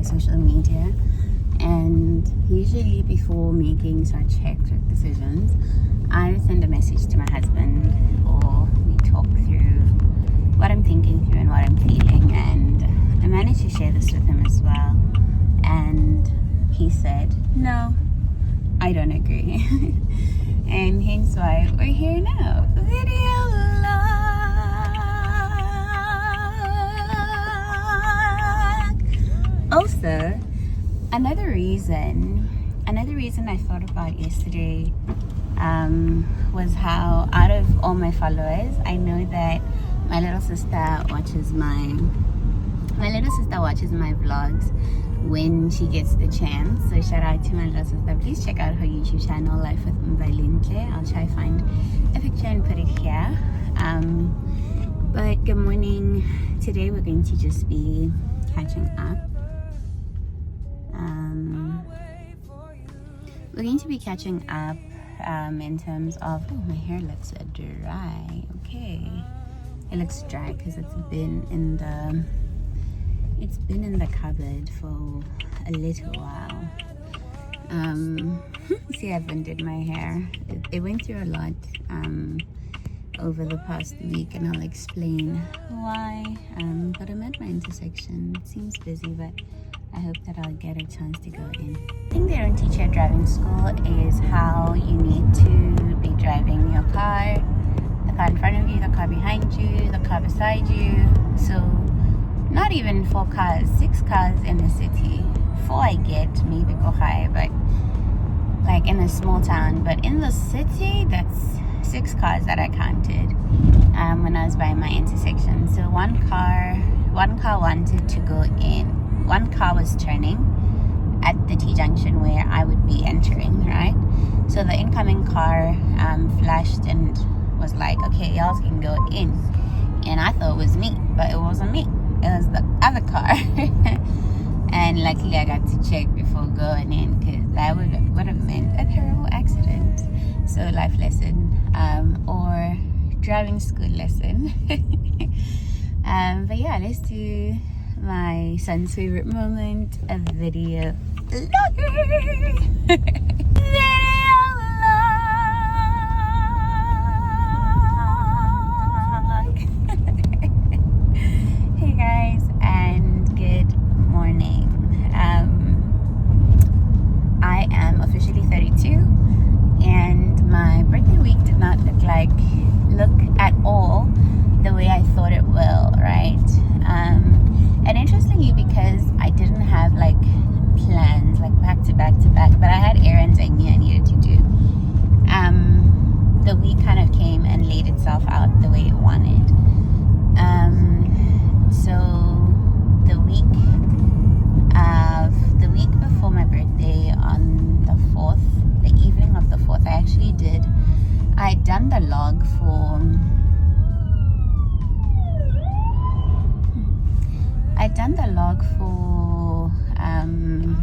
my social media, and usually before making such hectic decisions, I send a message to my husband, or we talk through what I'm thinking through and what I'm feeling. And I managed to share this with him as well, and he said, no, I don't agree. And hence why we're here now. Video log. Also, another reason I thought about yesterday was how, out of all my followers, I know that my little sister watches my vlogs when she gets the chance. So shout out to my little sister. Please check out her YouTube channel, Life with Mvalintle. I'll try to find a picture and put it here. But good morning. Today we're going to just be catching up. We're going to be catching up in terms of, oh, my hair looks dry. Okay, it looks dry because it's been in the cupboard for a little while. See, I've undid my hair. It went through a lot over the past week, and I'll explain why. But I'm at my intersection. It seems busy, but I hope that I'll get a chance to go in. The thing they don't teach you at driving school is how you need to be driving your car. The car in front of you, the car behind you, the car beside you. So not even 4 cars, 6 cars in a city. 4 I get, maybe go high, but like in a small town. But in the city, that's 6 cars that I counted when I was by my intersection. So one car wanted to go in. One car was turning at the T-junction where I would be entering, right? So the incoming car flashed and was like, okay, y'all can go in. And I thought it was me, but it wasn't me. It was the other car. And luckily I got to check before going in, because that would have meant a terrible accident. So life lesson, or driving school lesson. But yeah, let's do my son's favorite moment, a video log. Hey guys, and good morning. I am officially 32, and my birthday week did not look at all the way I thought it will, right? And interestingly, because I didn't have like plans like back to back, but I had errands I knew I needed to do. The week kind of came and laid itself out the way it wanted. So the week before my birthday, on the 4th, the evening of the 4th, I'd done the log for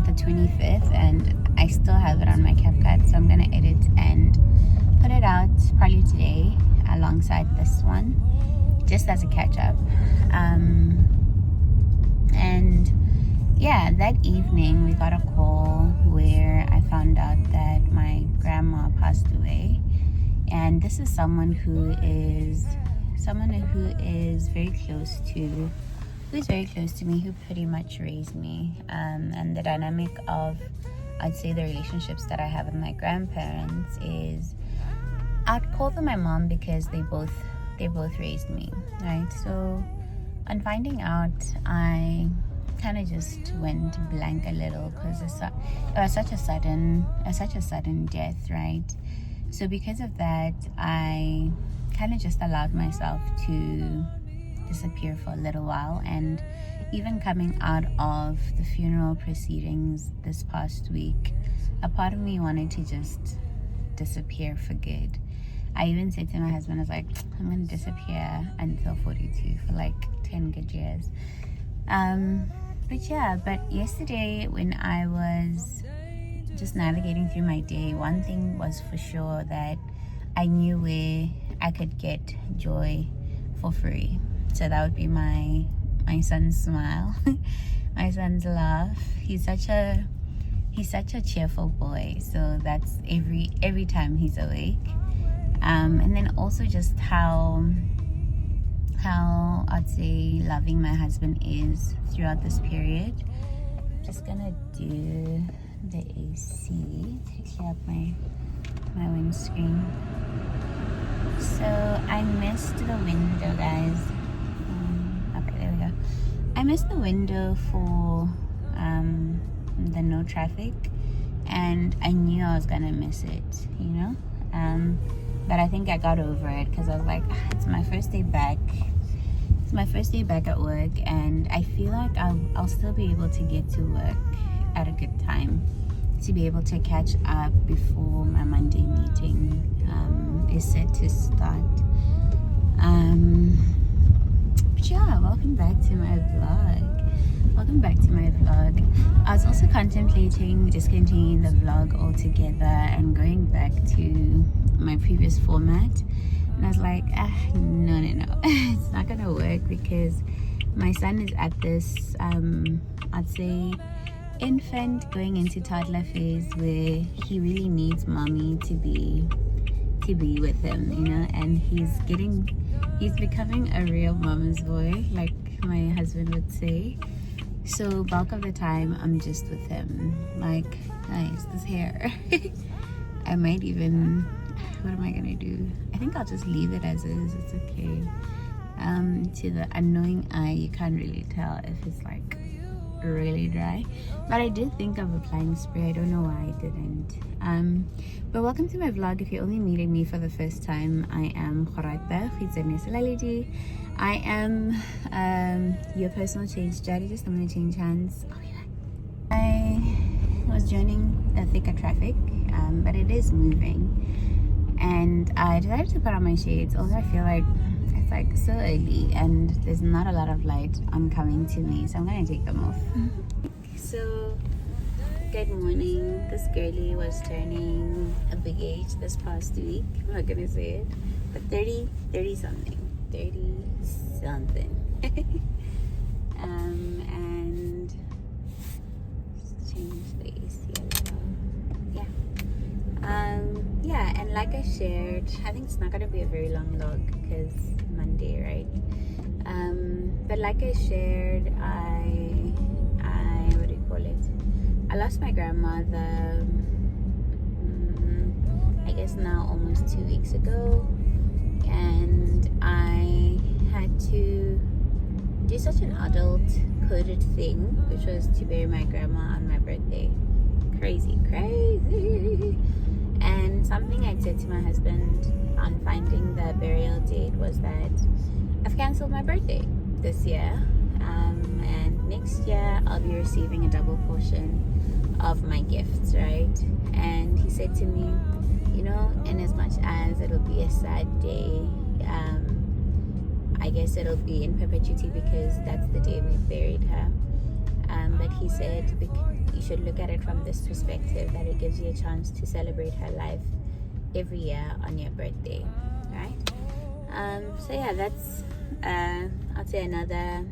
the 25th, and I still have it on my CapCut, so I'm gonna edit and put it out probably today alongside this one, just as a catch-up. And yeah, that evening we got a call where I found out that my grandma passed away. And this is someone who is very close to me, who pretty much raised me. And the dynamic of, I'd say, the relationships that I have with my grandparents is, I'd call them my mom because they both raised me, right? So on finding out, I kind of just went blank a little, because it was such a sudden death, right? So because of that, I kind of just allowed myself to disappear for a little while. And even coming out of the funeral proceedings this past week, a part of me wanted to just disappear for good. I even said to my husband, I was like, I'm gonna disappear until 42 for like 10 good years. But yesterday, when I was just navigating through my day, one thing was for sure, that I knew where I could get joy for free. So that would be my son's smile. my son's laugh. He's such a cheerful boy, so that's every time he's awake. And then also just how I'd say loving my husband is throughout this period. I'm just gonna do the AC to clear up my windscreen. So I missed the window, guys. Okay, there we go. I missed the window for the no traffic, and I knew I was gonna miss it, you know. But I think I got over it because I was like, it's my first day back. It's my first day back at work, and I feel like I'll still be able to get to work at a good time to be able to catch up before my Monday meeting is set to start. But yeah, welcome back to my vlog. I was also contemplating discontinuing the vlog altogether and going back to my previous format, and I was like, no, it's not gonna work because my son is at this I'd say infant going into toddler phase where he really needs mommy to be with him, you know, and he's becoming a real mama's boy, like my husband would say. So bulk of the time I'm just with him. Like, nice, this hair. I might even, what am I gonna do? I think I'll just leave it as is. It's okay. To the unknowing eye, you can't really tell if it's like really dry, but I did think of applying spray. I don't know why I didn't. But welcome to my vlog. If you're only meeting me for the first time, I am Gorata.Selaledi. I am your personal change strategist. I'm going to change hands. Oh, yeah. I was joining the thicker traffic, but it is moving, and I decided to put on my shades, although I feel like it's like so early and there's not a lot of light oncoming to me, so I'm going to take them off. So good morning. This girlie was turning a big age this past week. I'm not gonna say it, but 30 something. And change the AC a little. Yeah, and like I shared, I think it's not gonna be a very long vlog because Monday, right? But like I shared, I what do you call it? I lost my grandmother, I guess now almost 2 weeks ago, and I had to do such an adult coded thing, which was to bury my grandma on my birthday. Crazy. And something I said to my husband on finding the burial date was that I've cancelled my birthday this year, and next year I'll be receiving a double portion of my gifts, right? And he said to me, you know, in as much as it'll be a sad day, I guess it'll be in perpetuity because that's the day we buried her. But he said you should look at it from this perspective, that it gives you a chance to celebrate her life every year on your birthday, right? So yeah, that's I'd say another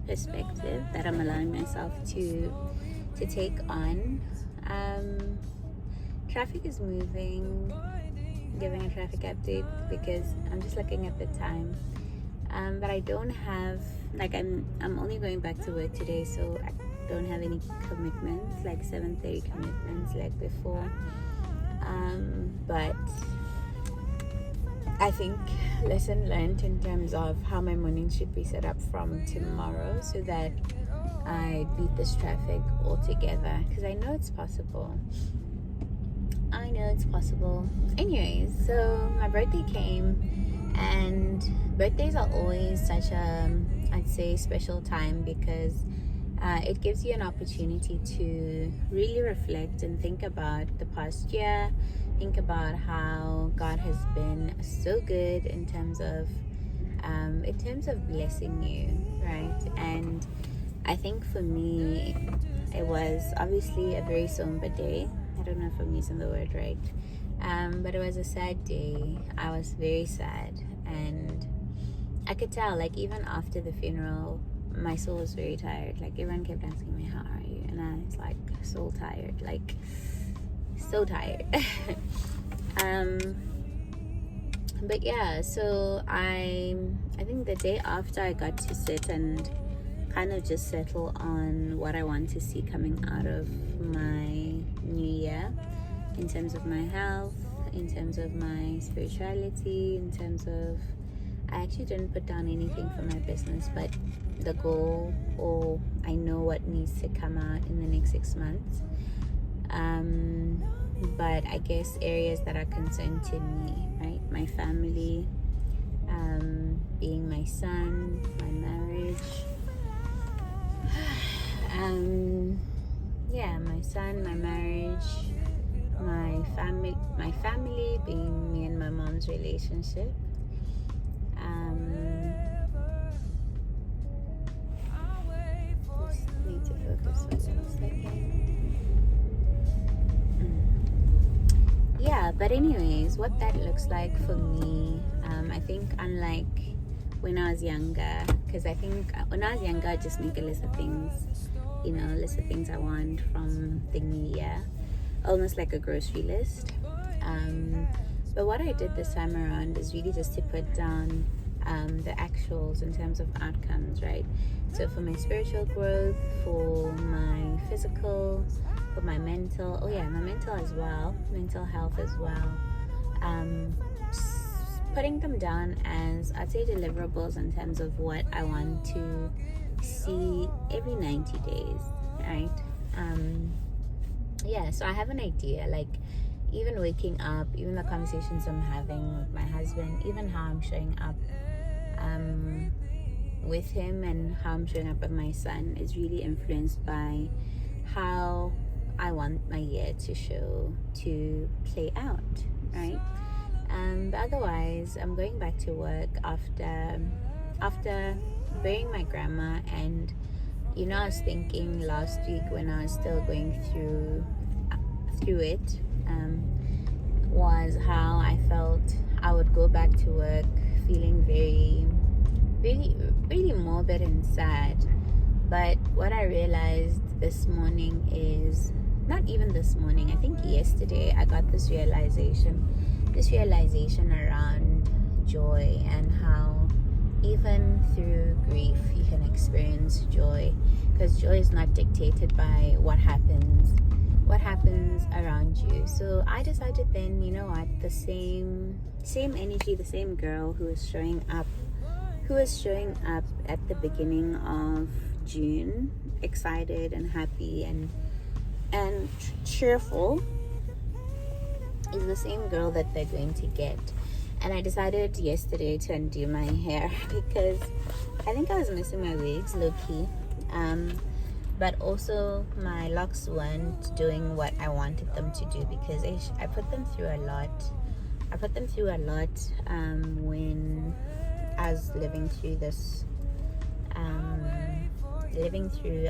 perspective that I'm allowing myself to take on. Traffic is moving, giving a traffic update because I'm just looking at the time. But I don't have, like, I'm only going back to work today, so I don't have any commitments, like 7:30 commitments like before. But I think lesson learned in terms of how my morning should be set up from tomorrow, so that I beat this traffic altogether, because I know it's possible. Anyways, so my birthday came, and birthdays are always such a, I'd say, special time, because it gives you an opportunity to really reflect and think about the past year, think about how God has been so good in terms of blessing you, right? And I think for me, it was obviously a very somber day. I don't know if I'm using the word right, but it was a sad day. I was very sad, and I could tell, like, even after the funeral, my soul was very tired. Like everyone kept asking me, how are you? And I was like, so tired, like so tired. But yeah, so I think the day after I got to sit and kind of just settle on what I want to see coming out of my new year, in terms of my health, in terms of my spirituality, in terms of, I actually didn't put down anything for my business, but the goal, or I know what needs to come out in the next 6 months. But I guess areas that are concerned to me, right? My family, being my son, my marriage, my son, my marriage, my family being me and my mom's relationship. Just need to focus for a second. Yeah, but anyways, what that looks like for me, I think unlike when I was younger, because I think when I was younger I just make a list of things, a list of things I want from the new year, almost like a grocery list. But what I did this time around is really just to put down the actuals in terms of outcomes, right? So for my spiritual growth, for my physical, for my mental, my mental as well, mental health as well, putting them down as, I'd say, deliverables in terms of what I want to see every 90 days, right? So I have an idea, like even waking up, even the conversations I'm having with my husband, even how I'm showing up with him and how I'm showing up with my son is really influenced by how I want my year to play out, right? But otherwise, I'm going back to work after burying my grandma. And I was thinking last week when I was still going through it, was how I felt I would go back to work feeling very, really, really morbid and sad. But what I realized this morning is, not even this morning, I think yesterday, I got this realization around joy, and how even through grief you can experience joy, because joy is not dictated by what happens around you. So I decided then, the same energy, the same girl who was showing up at the beginning of June, excited and happy and cheerful, is the same girl that they're going to get. And I decided yesterday to undo my hair because I think I was missing my wigs low-key, but also my locks weren't doing what I wanted them to do, because I put them through a lot when I was living through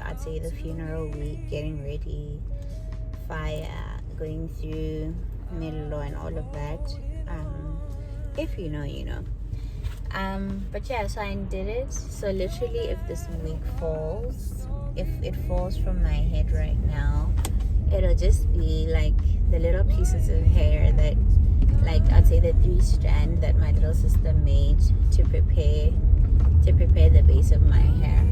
I'd say the funeral week, getting ready, fire, going through middle and all of that. If you know, you know. But yeah, so I undid it. So literally, if this wig falls, if it falls from my head right now, it'll just be like the little pieces of hair that, like, I'd say the 3-strand that my little sister made to prepare the base of my hair.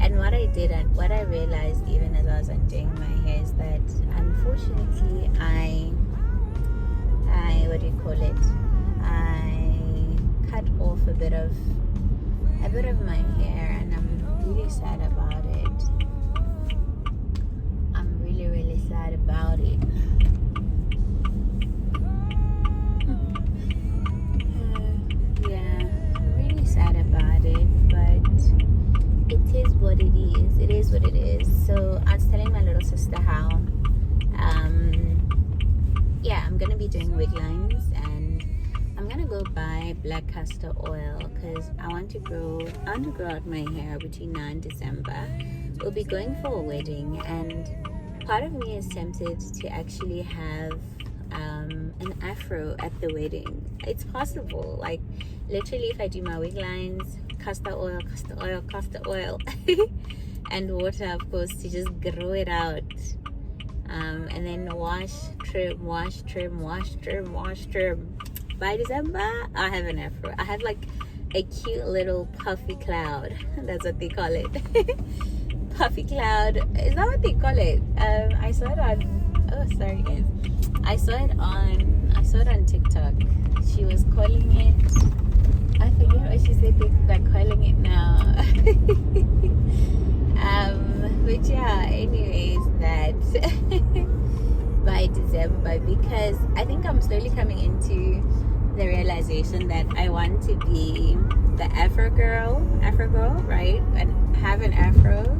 And what I did, and what I realized even as I was undoing my hair, is that unfortunately I cut off a bit of my hair, and I'm really sad about it. I'm really, really sad about it. I'm really sad about it, but it is what it is. It is what it is. So I was telling my little sister how I'm gonna be doing wig lines, and I'm gonna go buy black castor oil because I want to grow out my hair between now and December. We'll be going for a wedding, and part of me is tempted to actually have an afro at the wedding. It's possible. Like, literally, if I do my wig lines, castor oil, and water, of course, to just grow it out. And then wash, trim. By December, I have an afro. I have like a cute little puffy cloud. That's what they call it. Puffy cloud. Is that what they call it? I saw it on. Oh, sorry guys. I saw it on TikTok. She was calling it. I forget what she said. They're calling it now. But yeah. Anyways, that. By December, because I think I'm slowly coming into the realization that I want to be the Afro girl, right? And have an afro,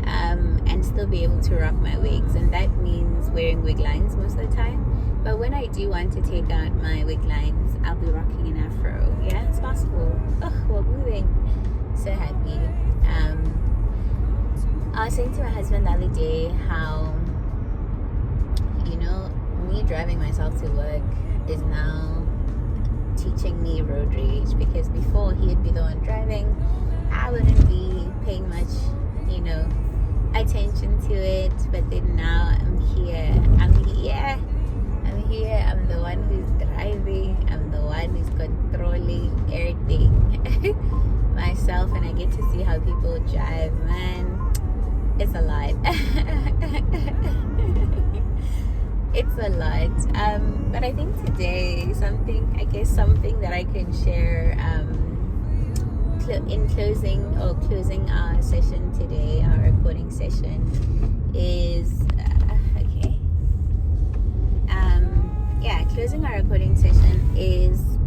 and still be able to rock my wigs, and that means wearing wig lines most of the time. But when I do want to take out my wig lines, I'll be rocking an afro. Yeah, it's possible. Oh, we're moving. So happy. I was saying to my husband the other day how, me driving myself to work is now teaching me road rage, because before he'd be the one driving, I wouldn't be paying much, attention to it. But then now I'm the one who's driving, I'm the one who's controlling everything myself, and I get to see how people drive. Man, it's a lot. It's a lot, but I think today something that I can share in closing our session today, our recording session, is closing our recording session is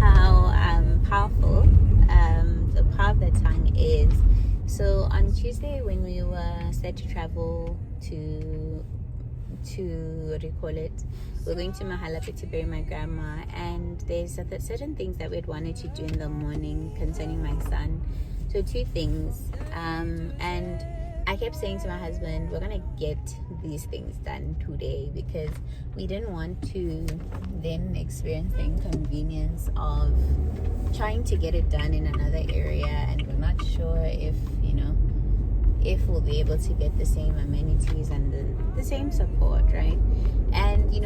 how powerful the power of the tongue is. So on Tuesday, when we were set to travel to what do you call it, we're going to Mahalape to bury my grandma, and there's certain things that we'd wanted to do in the morning concerning my son. So two things, and I kept saying to my husband, we're gonna get these things done today, because we didn't want to then experience the inconvenience of trying to get it done in another area, and we're not sure if we'll be able to get the same amenities and the same support, right? And in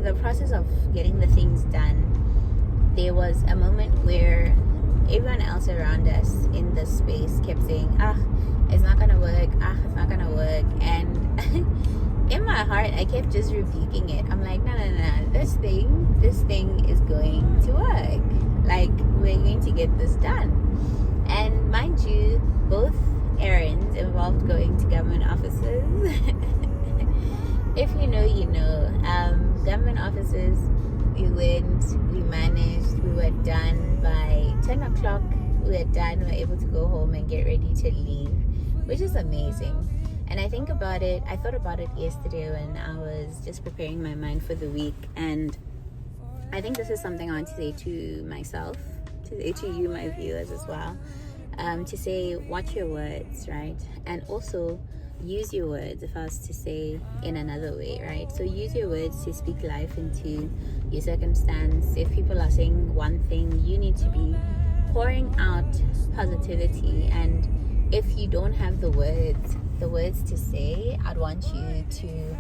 the process of getting the things done, there was a moment where everyone else around us in the space kept saying, it's not gonna work, it's not gonna work. And in my heart, I kept just rebuking it. I'm like, no, this thing is going to work. Like, we're going to get this done. And mind you, both errands involved going to government offices. If you know, government offices, we went, we managed, we were done by 10 o'clock. We were done, we were able to go home and get ready to leave, which is amazing. And I thought about it yesterday when I was just preparing my mind for the week. And I think this is something I want to say to myself, to say to you, my viewers, as well. To say, watch your words, right? And also use your words, if I was to say in another way, right? So use your words to speak life into your circumstance. If people are saying one thing, you need to be pouring out positivity. And if you don't have the words to say, I'd want you to,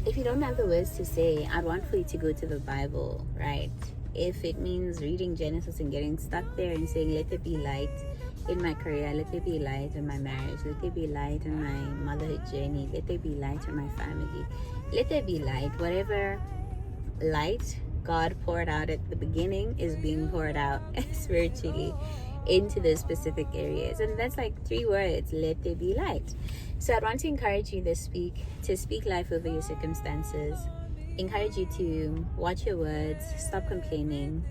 if you don't have the words to say, I'd want for you to go to the Bible, right? If it means reading Genesis and getting stuck there and saying, let there be light in my career, let there be light in my marriage, let there be light in my motherhood journey, let there be light in my family, let there be light. Whatever light God poured out at the beginning is being poured out spiritually into those specific areas. And that's like 3 words: let there be light. So I'd want to encourage you this week to speak life over your circumstances. Encourage you to watch your words, stop complaining,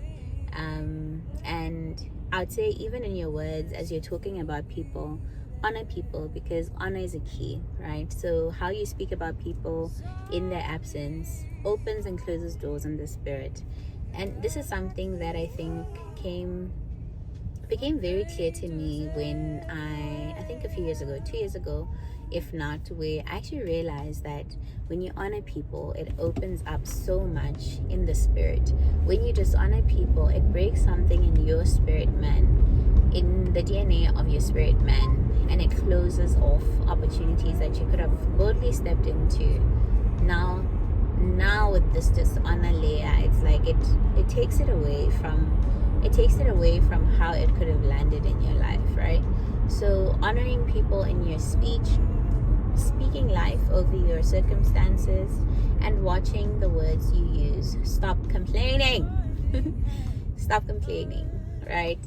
and I would say, even in your words, as you're talking about people, honor people, because honor is a key, right? So how you speak about people in their absence opens and closes doors in the spirit. And this is something that I think became very clear to me when I think a few years ago, 2 years ago, if not where I actually realized that when you honor people, it opens up so much in the spirit. When you dishonor people, it breaks something in your spirit man, in the DNA of your spirit man, and it closes off opportunities that you could have boldly stepped into. Now with this dishonor layer, it's like it takes it away from how it could have landed in your life, right? So honoring people in your speech, speaking life over your circumstances, and watching the words you use. Stop complaining. Stop complaining, right?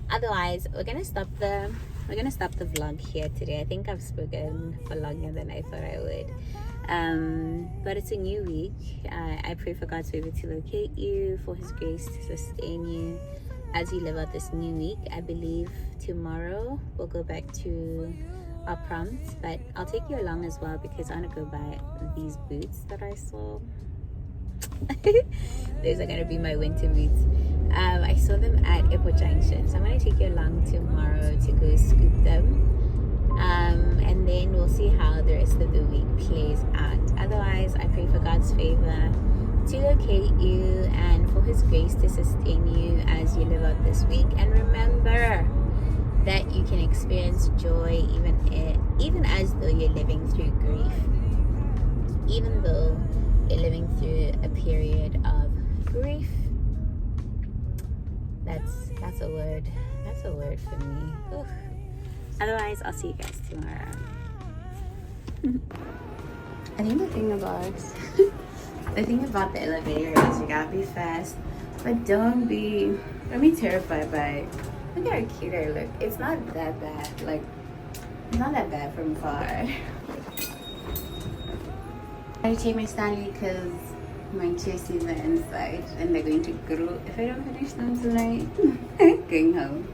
Otherwise, we're gonna stop the vlog here today. I think I've spoken for longer than I thought I would. But it's a new week. I pray for God's favor to locate you, for His grace to sustain you as you live out this new week. I believe tomorrow we'll go back to our prompts, but I'll take you along as well because I want to go buy these boots that I saw. Those are going to be my winter boots. I saw them at Airport Junction, so I'm going to take you along tomorrow to go scoop them. And then we'll see how the rest of the week plays out. Otherwise, I pray for God's favor to locate you and for His grace to sustain you as you live out this week. And remember that you can experience joy even as though you're living through grief, even though you're living through a period of grief. That's a word. That's a word for me. Oof. Otherwise, I'll see you guys tomorrow. I think the thing about the elevator is you gotta be fast, but don't be terrified by it. Look at how cute I look. It's not that bad. Like, it's not that bad from far. I take my Stanley because my chest is inside and they're going to grow if I don't finish them tonight. Going home.